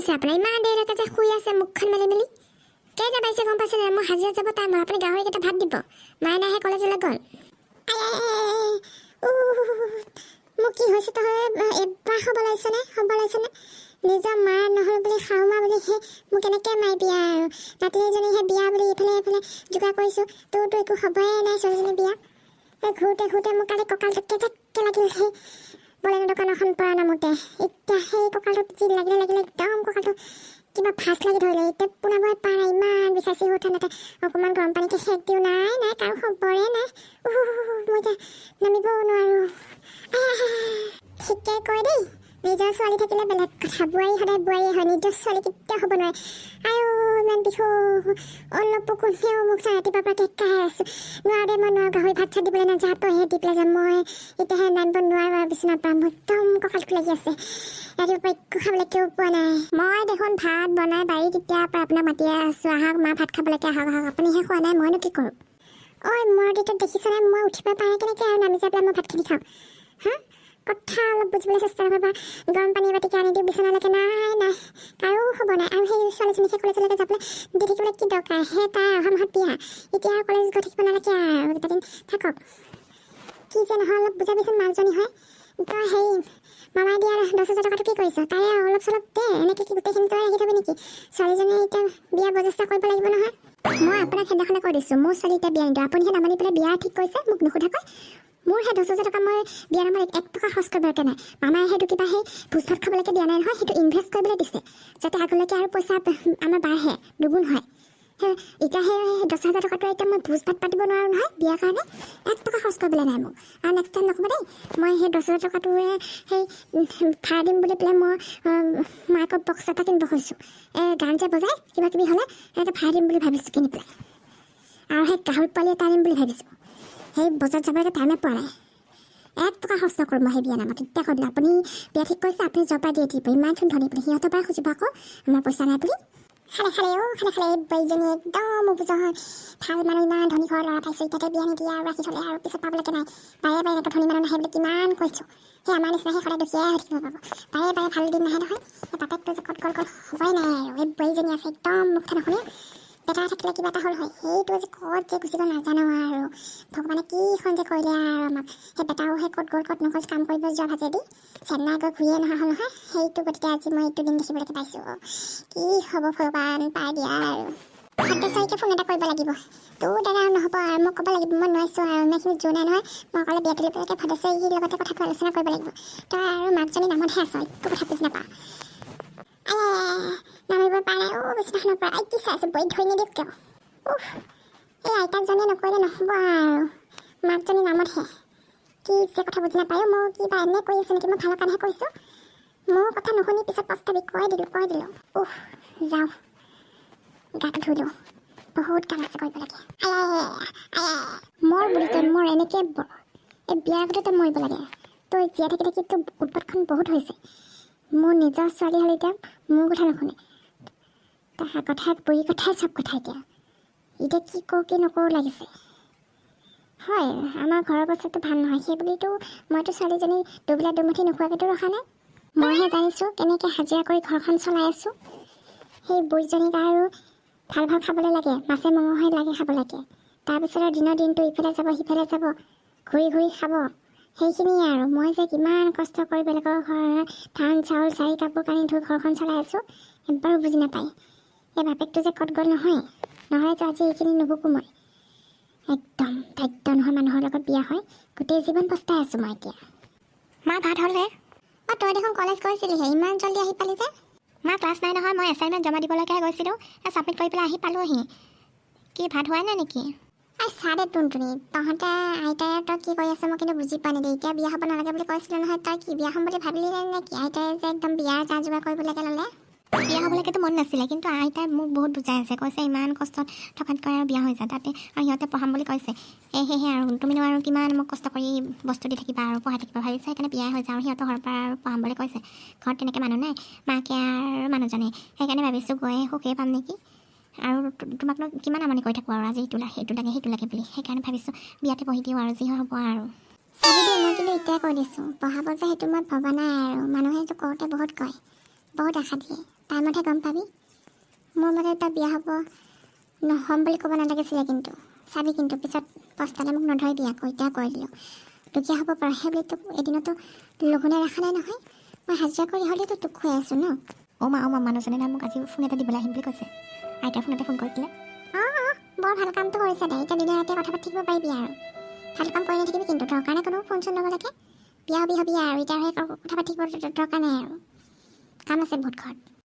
হৈছে আপোনাৰ? ইমান দেৰিলৈকে যে শুই আছে মুখখন মেলি মেলি। কেইটা পাইছে গম পাইছেনে? মোৰ হাজিৰা যাব টাইম হ'ল। আপুনি গাহৰিকেইটা ভাত দিব। মায়ে নাহে কলেজলৈ গ'ল। মোৰ কি হৈছে তই এবাৰ হ'ব লাগিছেনে? নিজৰ মা নহ'ল বুলি খাওঁ মা বুলি মোক কেনেকৈ মাৰিবি আৰু। নাতিনীজনীহে বিয়া বুলি ইফালে এইফালে যোগাৰ কৰিছোঁ। তোৰতো একো খবৰে নাই ছোৱালীজনী বিয়া। ঘূৰোতে ঘূৰোতে মোক কালি কঁকালটো কেজেককৈ লাগিল সেই বলেন দোকানখন পৰা নামোতে। এতিয়া সেই কঁকালটো যি লাগিলে একদম কঁকালটো কিবা ফাঁচ লাগি ধৰিলে। এতিয়া পোনাবই পৰা ইমান বিষাইছে ঠাণ্ডাতে। অকণমান গৰম পানীকে সেক দিওঁ। নাই কাৰো খবৰে নাই। মই এতিয়া নামিবও নোৱাৰোঁ। ঠিকে কয় দেই, নিজৰ ছোৱালী থাকিলে বেলেগ কথা। বোৱাৰী সদায় বোৱাৰীয়ে হয়, নিজৰ ছোৱালী কেতিয়াও হ'ব নোৱাৰে। আয়ো ইমান বিষো। অলপো কোনেও মোক ৰাতিপুৱাৰ পৰা কেকাই আছোঁ। নোৱাৰো দে, মই নোৱাৰোঁ। গাহৰি ভাত চাত দিবলৈ নাযাওঁ, তইহে দি পেলাই যাম। মই এতিয়াহে নামিব নোৱাৰোঁ আৰু বিচনাৰ পৰা। মোৰ একদম কঁকালটো লাগি আছে। ৰাতিপুৱাৰ পৰা একো খাবলৈ কেও পোৱা নাই। মই দেখোন ভাত বনাই বাৰী তেতিয়াৰ পৰা আপোনাক মাতিয়ে আছোঁ, আহক মা ভাত খাবলৈকে আহক। আপুনিহে খোৱা নাই, মইনো কি কৰোঁ? ঐ মোৰ দিনটোত দেখিছানে মই উঠিব পাৰে কেনেকৈ আৰু নামি যাই পেলাই মই ভাতখিনি খাওঁ? হা, কথা অলপ বুজিবলৈ চেষ্টা কৰিবা। গৰম পানী এবাটিকে আনি দিওঁ বিচনালৈকে। নাই কাৰো হ'ব নাই। আৰু সেই ছোৱালীজনীকে কলেজলৈকে যাবলৈ দি থাকিবলৈ কি দৰকাৰ? সেই তাই অহা মাহত বিয়া। এতিয়া আৰু কলেজ গৈ থাকিব নালাগে আৰু দুটা দিন থাকক। কি যে নহয় অলপ বুজাবিচোন মাকজনী হয়। তই হেৰি মামাই দিয়া 10,000 টকাটো কি কৰিছ? তাৰে অলপ চলপ দে। এনেকৈ কি গোটেইখিনি তই ৰাখি থবি নেকি? ছোৱালীজনীয়ে এতিয়া বিয়া বজাৰ কৰিব লাগিব নহয়। মই আপোনাক সেইদিনাখনে কৈ দিছোঁ, মোৰ ছোৱালী এতিয়া বিয়া নিদিওঁ। আপুনিহে নামানি পেলাই বিয়া ঠিক কৰিছে মোক নুসুধাকৈ। মোৰ সেই 10,000 টকা মই বিয়া নামত 1 টকা খৰচ কৰিবলৈকে নাই। মামাই সেইটো কিবা সেই ভোজ ভাত খাবলৈকে দিয়া নাই নহয়, সেইটো ইনভেষ্ট কৰিবলৈ দিছে যাতে আগলৈকে আৰু পইচা আমাৰ বাঢ়ে, দুগুণ হয়। এতিয়া সেই 10,000 টকাটো এতিয়া মই ভোজ ভাত পাতিব নোৱাৰোঁ নহয় বিয়াৰ কাৰণে। 1 টকা খৰচ কৰিবলৈ নাই মোক। আৰু নেক্সট টাইম নক'ব দেই, মই সেই 10,000 টকাটোৱে সেই ভাড়া দিম বুলি পেলাই মই মাইকৰ বক্স এটা কিনিব খুজিছোঁ। গান যে বজাই কিবা কিবি হ'লে এটা ভাড়া দিম বুলি ভাবিছোঁ কিনি পেলাই। আৰু সেই গাহৰি পোৱালি এটা আনিম বুলি ভাবিছোঁ। সেই বজাৰত যাবলৈকে টাইমে পোৱা নাই। 1 টকা খৰচ নকৰোঁ মই সেই বিয়া নামত। তেতিয়া কৈ দিলে আপুনি বিয়া ঠিক কৰিছে, আপুনি য'ৰ পৰা দিয়ে দিব। ইমানচোন ধনী বুলি সিহঁতৰ পৰাই খুজিব আকৌ আমাৰ পইচা নাই বুলি। খালে এই বোৱাৰীজনী একদম বুজা হয়। ভাল মানুহ, ইমান ধনী ঘৰৰ ল'ৰা পাইছোঁ, এতিয়াতে বিয়া নিদিয়ে আৰু ৰাখি থ'লে আৰু পিছত পাবলৈকে নাই। বাৰে এনেকৈ ধনী মানুহ নাহে বুলি কিমান কৈছোঁ। সেই আমাৰ নিচিনা সেই সদায় দুখীয়াই হৈ থাকিব পাব। বাৰে ভাল দিন নাহে নহয়। তাতে যে ক'ত গ'ল হ'বই নাই আৰু। এই বোৱাৰীজনী আছে একদম মুখখন নুশুনে। বেটা থাকিলে কিবা এটা হ'ল হয়। সেইটো যে ক'ত যে গুচি গ'ল নাজানো আৰু। ভগৱানে কিখন যে কৰিলে আৰু আমাক। সেই বেটাও সেই ক'ত গ'ল ক'ত নগ'ল কাম কৰিব যোৱা ভাজেদি চেন্নাই গৈ ঘূৰিয়ে নহা হ'ল নহয়। সেইটো গতিকে আজি মই এইটো দিন দেখিবলৈকে পাইছোঁ। কি হ'ব ভগৱান, পাই দিয়া আৰু। ভাগ্যশ্ৰীকে ফোন এটা কৰিব লাগিব। তোৰ দ্বাৰা নহ'ব আৰু মই ক'ব লাগিব মই নোৱাৰিছোঁ আৰু। ইমানখিনি জোৰ নাই নহয়। মই অকলে বিয়া তুলি পেলাই ভাগ্যশ্ৰীৰ লগতে কথাটো আলোচনা কৰিব লাগিব। তই আৰু মাকজনী নামতহে আছ, একো কথা বুজি নাপাওঁ। নামিব পৰা নাই বিচনাখনৰ পৰা। কি চাই আছোঁ বৈ ধৰি নিদিয়ক কিয়? এই আইতাকজনীয়ে নকৰিলে নহ'ব আৰু। মাকজনী নামতহে কি যে কথা বুজি নাপায়। মই কিবা এনে কৰি আছোঁ নেকি? মই ভালৰ কাৰণেহে কৈছোঁ। মোৰ কথা নুশুনি পিছত পস্তাবি। কৈ দিলোঁ। যাওঁ গাটো ধুই লওঁ। বহুত কাম আছে কৰিবলগীয়া। মোৰ বুলি তই মোৰ এনেকৈ এই বিয়াৰ আগতে তই মৰিব লাগে। তই জীয়াই থাকিলে কিন্তু উৎপাতখন বহুত হৈছে। মোৰ নিজৰ ছোৱালী হ'লে এতিয়া মোৰ কথা নুশুনে। তাৰ কথাই বুঢ়ী কথাই চব কথা এতিয়া কি কৰোঁ কি নকৰোঁ লাগিছে। হয়, আমাৰ ঘৰৰ অৱস্থাটো ভাল নহয় সেই বুলিতো মইতো ছোৱালীজনী দুবেলা দুমুঠি নোখোৱাকৈতো ৰখা নাই। মইহে জানিছোঁ কেনেকৈ হাজিৰা কৰি ঘৰখন চলাই আছোঁ। সেই বুঢ়ীজনীক আৰু ভাল খাবলৈ লাগে, মাছে মঙহে লাগে খাবলৈকে। তাৰপিছত আৰু দিনটো ইফালে যাব সিফালে যাব, ঘূৰি খাব। সেইখিনিয়ে আৰু। মই যে কিমান কষ্ট কৰি বেলেগৰ ঘৰৰ ধান চাউল চাৰি কাপোৰ কানি ধুই ঘৰখন চলাই আছোঁ, এবাৰো বুজি নাপায়। এই বাপেকটো যে ক'ত গ'ল নহ'লেতো আজি এইখিনি নুবুকো মই। একদম দায়িত্ব নহয় মানুহৰ লগত বিয়া হয়। গোটেই জীৱন পস্তাই আছোঁ মই এতিয়া। মা ভাত হ'লে? তই দেখোন কলেজ গৈছিলিহে, ইমান জল্দি আহি পালি যে? মা ক্লাছ নাই নহয়, মই এছাইনমেণ্ট জমা দিবলৈকে গৈছিলোঁ। ছাবমিট কৰি পেলাই আহি পালোঁহি। কি ভাত হোৱাই নাই নেকি? চাহ দে টুনটুনি, তহঁতে আইতাই তই কি কৰি আছে মই কিন্তু বুজি পোৱা নাই দেই। এতিয়া বিয়া হ'ব নালাগে বুলি কৈছিলে নহয়, তই কি বিয়া হ'ম বুলি ভাবিলি নে কি? আইতাই যে একদম বিয়াৰ যা যোগাৰ কৰিবলৈকে ল'লে। বিয়া হ'বলৈকেতো মন নাছিলে, কিন্তু আইতাই মোক বহুত বুজাই আছে। কৈছে ইমান কষ্টত থকাতকৈ আৰু বিয়া হৈ যায় তাতে, আৰু সিহঁতে পঢ়াম বুলি কৈছে। সেয়েহে আৰু তুমিনো আৰু কিমান মোক কষ্ট কৰি বস্তু দি থাকিবা আৰু পঢ়াই থাকিবা ভাবিছা, সেইকাৰণে বিয়াই হৈ যায়। আৰু সিহঁতৰ ঘৰৰ পৰা আৰু পঢ়াম বুলি কৈছে। ঘৰত তেনেকৈ মানুহ নাই, মাকে আৰু মানুহজনে। সেইকাৰণে ভাবিছোঁ গৈ সুখেই পাম নেকি। আৰু তোমাকনো কিমান আমনি কৰি থাকোঁ আৰু আজি সেইটো লাগে বুলি। সেইকাৰণে ভাবিছোঁ বিয়াতে পঢ়ি দিওঁ আৰু যি হ'ব আৰু। চাবি দেই, মই কিন্তু এতিয়াই কৈ দিছোঁ পঢ়াব যে সেইটো মই ভবা নাই আৰু। মানুহে সেইটো কওঁতে বহুত কয়, বহুত আশা দিয়ে টাইমতহে গম পাবি মোৰ মতে তই বিয়া হ'ব নহ'ম বুলি ক'ব নালাগিছিলে কিন্তু চাবি কিন্তু পিছত পস্তালে মোক নধৰিবি আকৌ এতিয়া কৈ দিলোঁ দুখীয়া হ'ব পাৰ সেই বুলি তোক এদিনতো লঘোণে ৰখা নাই নহয় মই হাজিৰা কৰি হ'লেতো তোক খুৱাই আছোঁ ন অ' মা মানুহজনে না মোক আজি ফোন এটা দিবলৈ আহিম বুলি কৈছে আইতাৰ ফোনতে ফোন কৰিছিলে অঁ বৰ ভাল কামটো কৰিছে দে এতিয়া দিনে ৰাতিয়ে কথা পাতি থাকিব পাৰিবি আৰু ভাল কাম কৰি নাথাকিবি কিন্তু দৰকাৰ নাই কোনো ফোন চোন ল'ব লাগে বিয়া হবি আৰু এতিয়া কথা পাতি থাকিব দৰকাৰ নাই আৰু কাম আছে বহুত ঘৰত